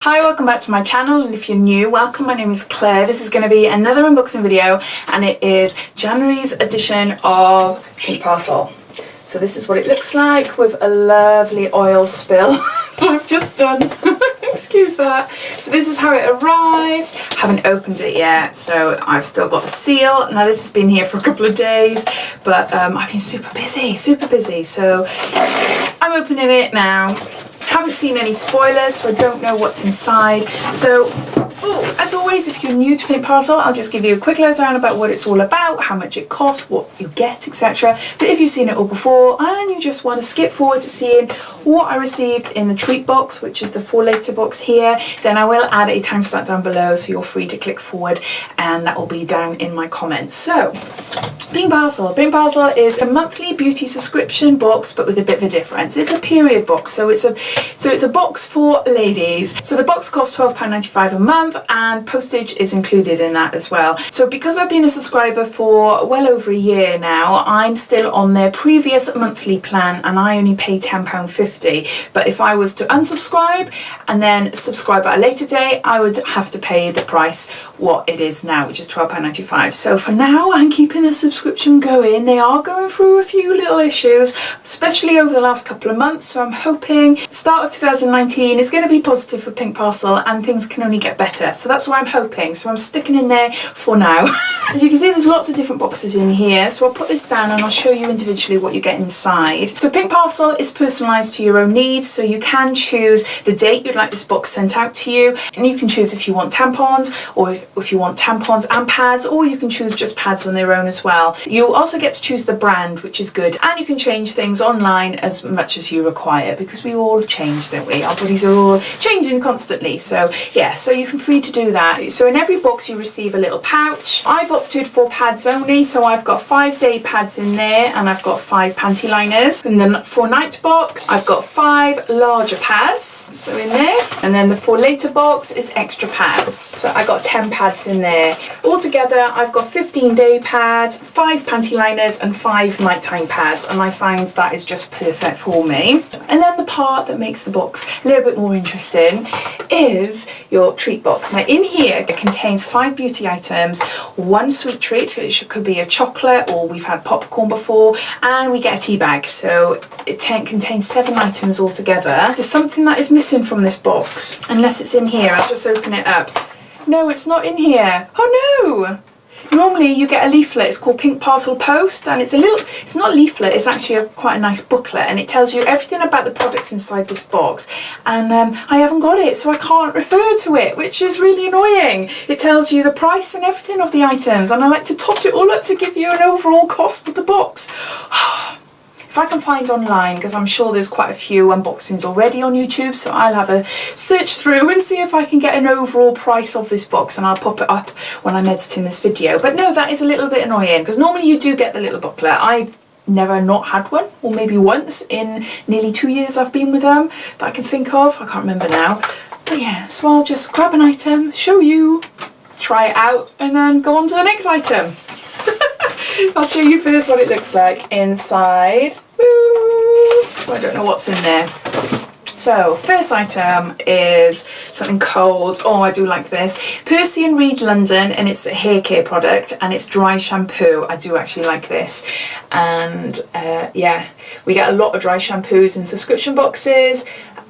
Hi, welcome back to my channel, and if you're new, welcome. My name is Claire. This is going to be another unboxing video, and it is January's edition of Pink Parcel. So this is what it looks like with a lovely oil spill I've just done. Excuse that. So this is how it arrives. Haven't opened it yet, so I've still got the seal. Now this has been here for a couple of days, but I've been super busy, so I'm opening it now. Haven't seen any spoilers, so I don't know what's inside. So, as always, if you're new to Pink Parcel, I'll just give you a quick lowdown about what it's all about, how much it costs, what you get, etc. But if you've seen it all before and you just want to skip forward to seeing what I received in the treat box, which is the 4-later box here, then I will add a timestamp down below, so you're free to click forward, and that will be down in my comments. So, Pink Parcel. Pink Parcel is a monthly beauty subscription box, but with a bit of a difference. It's a period box, so it's a box for ladies. So the box costs £12.95 a month, and postage is included in that as well. So because I've been a subscriber for well over a year now, I'm still on their previous monthly plan, and I only pay £10.50. But if I was to unsubscribe and then subscribe at a later date, I would have to pay the price what it is now, which is £12.95. So for now, I'm keeping a subscription going. They are going through a few little issues, especially over the last couple of months. So I'm hoping start of 2019 is going to be positive for Pink Parcel, and things can only get better. So that's what I'm hoping. So I'm sticking in there for now. As you can see, there's lots of different boxes in here. So I'll put this down and I'll show you individually what you get inside. So Pink Parcel is personalised to your own needs. So you can choose the date you'd like this box sent out to you, and you can choose if you want tampons, or if you want tampons and pads, or you can choose just pads on their own as well. You also get to choose the brand, which is good, and you can change things online as much as you require, because we all change, don't we? Our bodies are all changing constantly. So yeah, so you can free to do that. So in every box you receive a little pouch. I've opted for pads only, so I've got 5-day pads in there, and I've got 5 panty liners. In the 4-night box, I've got 5 larger pads, so in there, and then the 4-later box is extra pads. So I got 10 pads in there. Altogether, I've got 15-day pads, 5 panty liners, and 5 nighttime pads, and I find that is just perfect for me. And then the part that makes the box a little bit more interesting is your treat box. Now in here it contains 5 beauty items, 1 sweet treat, which could be a chocolate, or we've had popcorn before, and we get a tea bag. So it contains 7 items altogether. There's something that is missing from this box, unless it's in here. I'll just open it up. No, it's not in here. Oh no! Normally you get a leaflet. It's called Pink Parcel Post, and it's not a leaflet, it's actually quite a nice booklet, and it tells you everything about the products inside this box, and I haven't got it, so I can't refer to it, which is really annoying. It tells you the price and everything of the items, and I like to tot it all up to give you an overall cost of the box. If I can find online, because I'm sure there's quite a few unboxings already on YouTube, so I'll have a search through and see if I can get an overall price of this box, and I'll pop it up when I'm editing this video. But no, that is a little bit annoying, because normally you do get the little booklet. I've never not had one, or maybe once in nearly 2 years I've been with them that I can think of. I can't remember now. But yeah, so I'll just grab an item, show you, try it out, and then go on to the next item. I'll show you first what it looks like inside. I don't know what's in there. So first item is something cold. Oh, I do like this. Percy and Reed London, and it's a hair care product, and it's dry shampoo. I do actually like this. And yeah, we get a lot of dry shampoos in subscription boxes,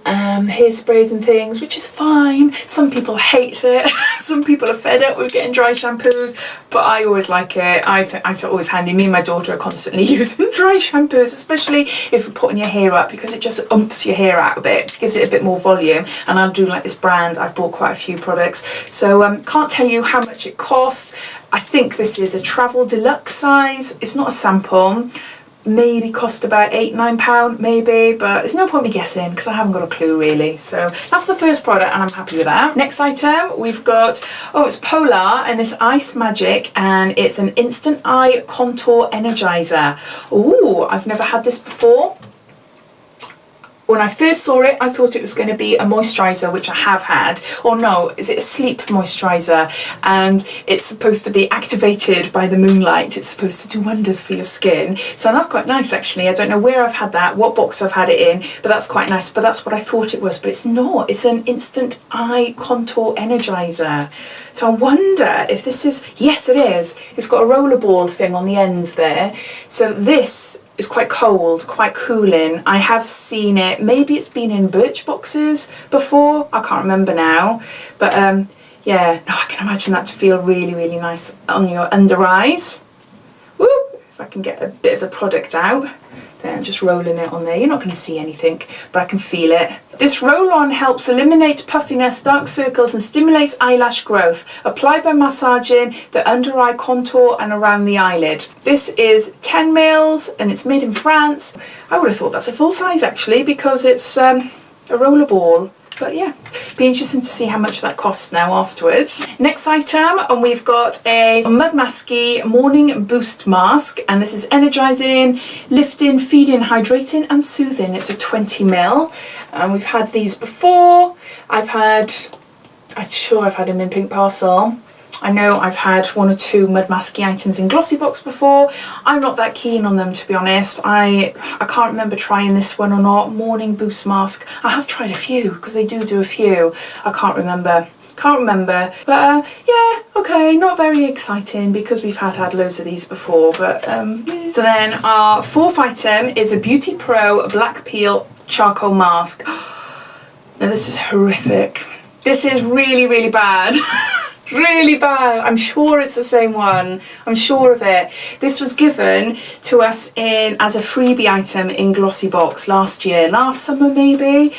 hairsprays and things, which is fine. Some people hate it. Some people are fed up with getting dry shampoos, but I always like it. It's always handy. Me and my daughter are constantly using dry shampoos, especially if you're putting your hair up, because it just umps your hair out a bit, gives it a bit more volume. And I do like this brand. I've bought quite a few products, so can't tell you how much it costs. I think this is a travel deluxe size. It's not a sample. Maybe cost about £8-9 maybe, but there's no point me guessing because I haven't got a clue really. So that's the first product, and I'm happy with that. Next item we've got, it's Polar, and it's Ice Magic, and it's an instant eye contour energizer. Oh, I've never had this before. when I first saw it, I thought it was going to be a moisturiser, which I have had. Or no, is it a sleep moisturiser? And it's supposed to be activated by the moonlight. It's supposed to do wonders for your skin. So that's quite nice, actually. I don't know where I've had that, what box I've had it in, but that's quite nice. But that's what I thought it was, but it's not. It's an instant eye contour energizer. So I wonder if this is, yes it is. It's got a rollerball thing on the end there. So this is quite cold, quite cooling. I have seen it, maybe it's been in Birch boxes before, I can't remember now. But yeah, no, I can imagine that to feel really, really nice on your under eyes. Woo! If I can get a bit of the product out. There, I'm just rolling it on there. You're not going to see anything, but I can feel it. This roll-on helps eliminate puffiness, dark circles, and stimulates eyelash growth. Apply by massaging the under eye contour and around the eyelid. This is 10 mils and it's made in France. I would have thought that's a full size actually, because it's a rollerball. But yeah, be interesting to see how much that costs now afterwards. Next item, and we've got a Mud Masky Morning Boost Mask, and this is energizing, lifting, feeding, hydrating and soothing. It's a 20 ml, and we've had these before. I'm sure I've had them in Pink Parcel. I know I've had 1 or 2 Mud Masky items in Glossy Box before. I'm not that keen on them, to be honest. I can't remember trying this one or not. Morning Boost Mask. I have tried a few, because they do a few. I can't remember. But yeah, okay, not very exciting because we've had loads of these before. But so then our 4th item is a Beauty Pro Black Peel Charcoal Mask. Now this is horrific. This is really, really bad. Really bad. I'm sure it's the same one. I'm sure of it. This was given to us as a freebie item in Glossy Box last summer maybe.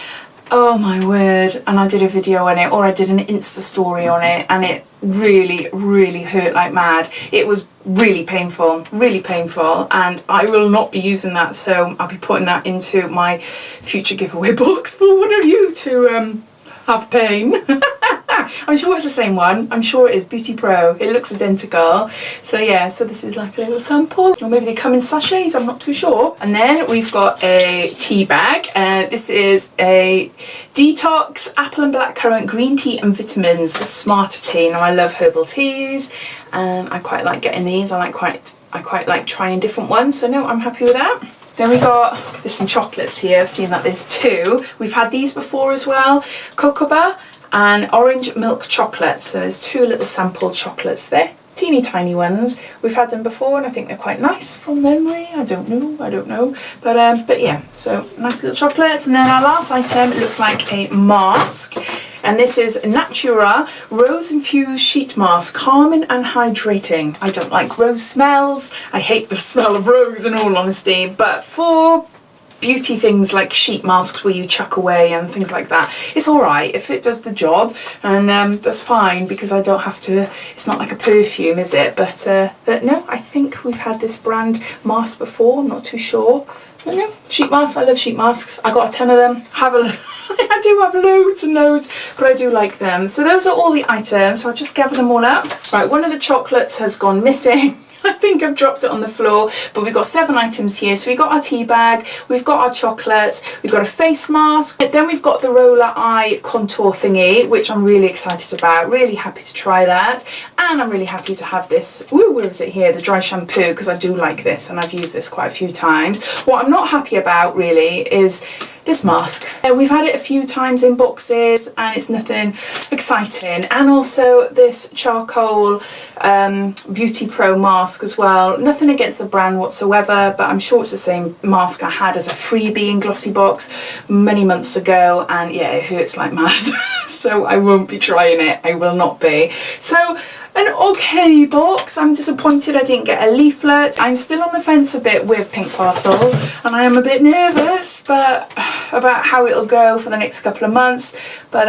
Oh my word. And I did a video on it, or I did an Insta story on it, and it really, really hurt like mad. It was really painful, and I will not be using that, so I'll be putting that into my future giveaway box for one of you to have pain. I'm sure it's the same one. I'm sure it is Beauty Pro. It looks identical. So yeah, so this is like a little sample, or maybe they come in sachets, I'm not too sure. And then we've got a tea bag. This is a Detox Apple and Blackcurrant Green Tea and Vitamins, the Smarter Tea. Now I love herbal teas, and I quite like getting these. I quite like trying different ones, so no, I'm happy with that. Then there's some chocolates here. I've seen that there's 2. We've had these before as well. Cocoa and orange milk chocolate. So there's 2 little sample chocolates there. Teeny tiny ones. We've had them before and I think they're quite nice from memory. I don't know. But yeah, so nice little chocolates. And then our last item looks like a mask. And this is Natura Rose Infused Sheet Mask, calming and hydrating. I don't like rose smells. I hate the smell of rose in all honesty, but for beauty things like sheet masks where you chuck away and things like that, it's all right if it does the job, and that's fine because I don't have to, it's not like a perfume, is it? But no, I think we've had this brand mask before, I'm not too sure. But no, sheet masks, I love sheet masks. I got a 10 of them. I do have loads and loads, but I do like them. So those are all the items, so I'll just gather them all up. Right, one of the chocolates has gone missing. I think I've dropped it on the floor, but we've got 7 items here. So we've got our tea bag, we've got our chocolates, we've got a face mask, then we've got the roller eye contour thingy, which I'm really excited about, really happy to try that. And I'm really happy to have this, where is it here, the dry shampoo, because I do like this and I've used this quite a few times. What I'm not happy about really is this mask. We've had it a few times in boxes and it's nothing exciting. And also this charcoal Beauty Pro mask as well. Nothing against the brand whatsoever, but I'm sure it's the same mask I had as a freebie in Glossy Box many months ago, and yeah, it hurts like mad. So I won't be trying it, I will not be. So an okay box. I'm disappointed I didn't get a leaflet. I'm still on the fence a bit with Pink Parcel, and I am a bit nervous about how it'll go for the next couple of months. But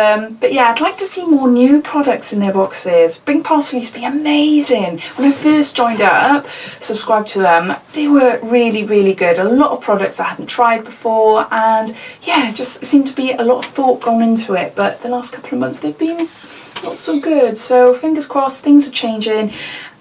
yeah, I'd like to see more new products in their boxes. Pink Parcel used to be amazing. When I first joined up, subscribed to them, they were really, really good. A lot of products I hadn't tried before, and yeah, just seemed to be a lot of thought gone into it. But the last couple of months they've been not so good, so fingers crossed things are changing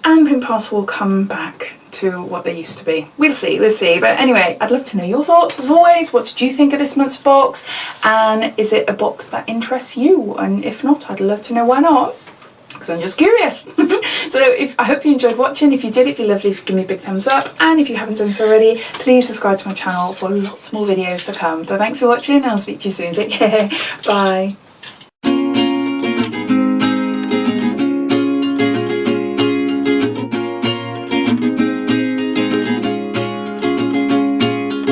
and Pink Parcel will come back to what they used to be. We'll see. But anyway, I'd love to know your thoughts as always. What did you think of this month's box? And is it a box that interests you? And if not, I'd love to know why not, because I'm just curious. So I hope you enjoyed watching. If you did, it'd be lovely if you give me a big thumbs up. And if you haven't done so already, please subscribe to my channel for lots more videos to come. So thanks for watching, and I'll speak to you soon. Take care. Bye.